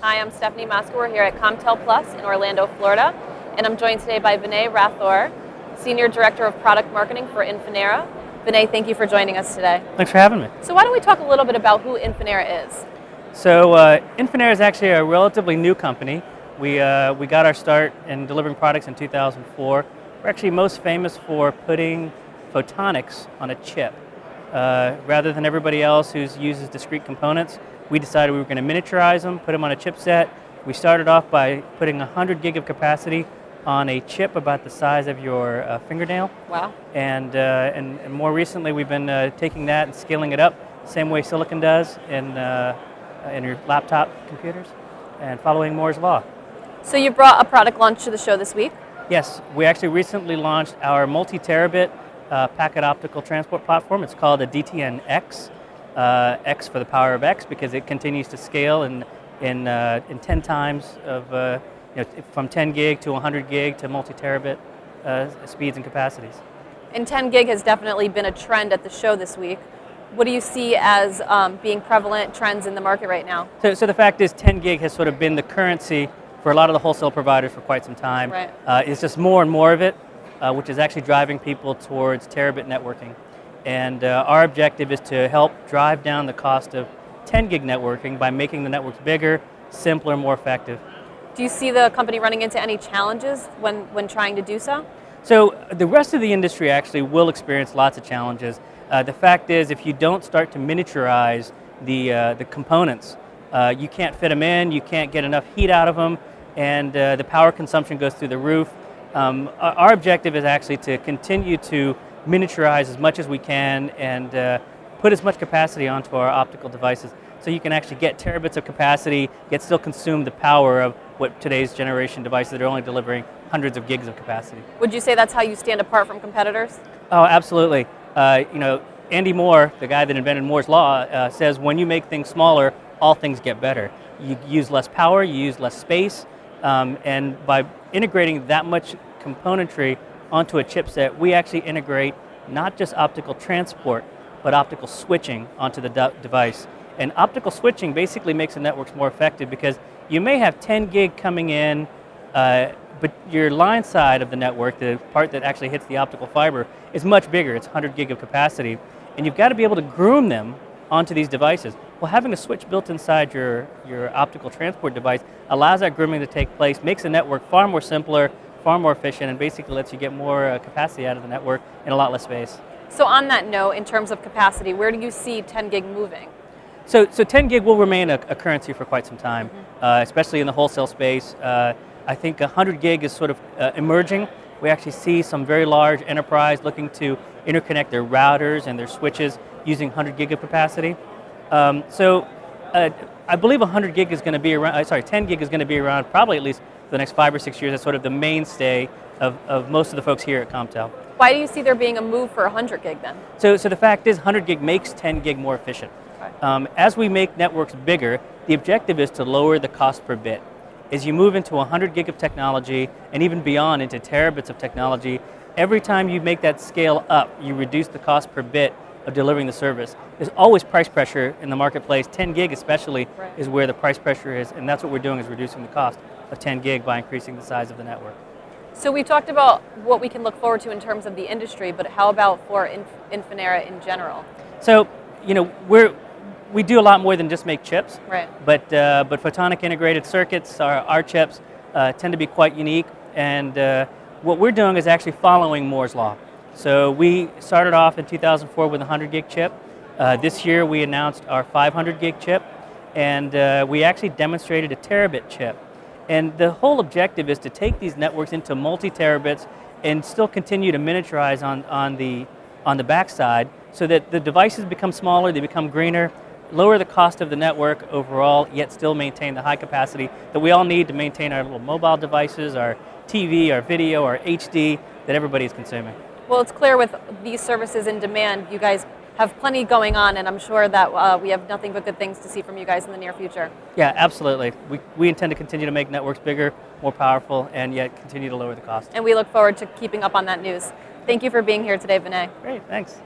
Hi, I'm Stefanie Mosca. We're here at Comtel Plus in Orlando, Florida, and I'm joined today by Vinay Rathore, Senior Director of Product Marketing for Infinera. Vinay, thank you for joining us today. Thanks for having me. So why don't we talk a little bit about who Infinera is? So Infinera is actually a relatively new company. We got our start in delivering products in 2004. We're actually most famous for putting photonics on a chip. Rather than everybody else who uses discrete components, we decided we were going to miniaturize them, put them on a chipset. We started off by putting 100 gig of capacity on a chip about the size of your fingernail. Wow. And more recently, we've been taking that and scaling it up, same way silicon does in your laptop computers, and following Moore's law. So you brought a product launch to the show this week? Yes, we actually recently launched our multi-terabit packet optical transport platform. It's called a DTN-X. X for the power of X, because it continues to scale in 10 times of from 10 gig to 100 gig to multi-terabit speeds and capacities. And 10 gig has definitely been a trend at the show this week. What do you see as being prevalent trends in the market right now? So the fact is 10 gig has sort of been the currency for a lot of the wholesale providers for quite some time. Right. It's just more and more of it, which is actually driving people towards terabit networking. And our objective is to help drive down the cost of 10 gig networking by making the networks bigger, simpler, more effective. Do you see the company running into any challenges when trying to do so? So the rest of the industry actually will experience lots of challenges. The fact is, if you don't start to miniaturize the components, you can't fit them in, you can't get enough heat out of them, and the power consumption goes through the roof. Our objective is actually to continue to miniaturize as much as we can and put as much capacity onto our optical devices so you can actually get terabits of capacity, yet still consume the power of what today's generation devices that are only delivering hundreds of gigs of capacity. Would you say that's how you stand apart from competitors? Oh, absolutely. Andy Moore, the guy that invented Moore's law, says when you make things smaller, all things get better. You use less power, you use less space, and by integrating that much componentry onto a chipset, we actually integrate not just optical transport, but optical switching onto the device. And optical switching basically makes the networks more effective because you may have 10 gig coming in, but your line side of the network, the part that actually hits the optical fiber, is much bigger. It's 100 gig of capacity. And you've got to be able to groom them onto these devices. Well, having a switch built inside your optical transport device allows that grooming to take place, makes the network far more simpler, far more efficient, and basically lets you get more capacity out of the network in a lot less space. So on that note, in terms of capacity, where do you see 10 gig moving? So 10 gig will remain a currency for quite some time, especially in the wholesale space. I think 100 gig is sort of emerging. We actually see some very large enterprise looking to interconnect their routers and their switches using 100 gig of capacity. I believe 100 gig is going to be around, 10 gig is going to be around probably at least for the next 5 or 6 years. That's sort of the mainstay of most of the folks here at Comtel. Why do you see there being a move for 100 gig then? So the fact is 100 gig makes 10 gig more efficient. Okay. As we make networks bigger, the objective is to lower the cost per bit. As you move into 100 gig of technology and even beyond into terabits of technology, every time you make that scale up, you reduce the cost per bit of delivering the service. There's always price pressure in the marketplace. 10 gig especially is where the price pressure is, and that's what we're doing, is reducing the cost of 10 gig by increasing the size of the network. So we talked about what we can look forward to in terms of the industry, but how about for Infinera in general? So, we do a lot more than just make chips. Right. But photonic integrated circuits, our chips, tend to be quite unique, and what we're doing is actually following Moore's law. So we started off in 2004 with a 100 gig chip. This year we announced our 500 gig chip, and we actually demonstrated a terabit chip. And the whole objective is to take these networks into multi-terabits and still continue to miniaturize on the backside so that the devices become smaller, they become greener, lower the cost of the network overall, yet still maintain the high capacity that we all need to maintain our little mobile devices, our TV, our video, our HD that everybody is consuming. Well, it's clear with these services in demand, you guys have plenty going on, and I'm sure that we have nothing but good things to see from you guys in the near future. Yeah, absolutely. We intend to continue to make networks bigger, more powerful, and yet continue to lower the cost. And we look forward to keeping up on that news. Thank you for being here today, Vinay. Great, thanks.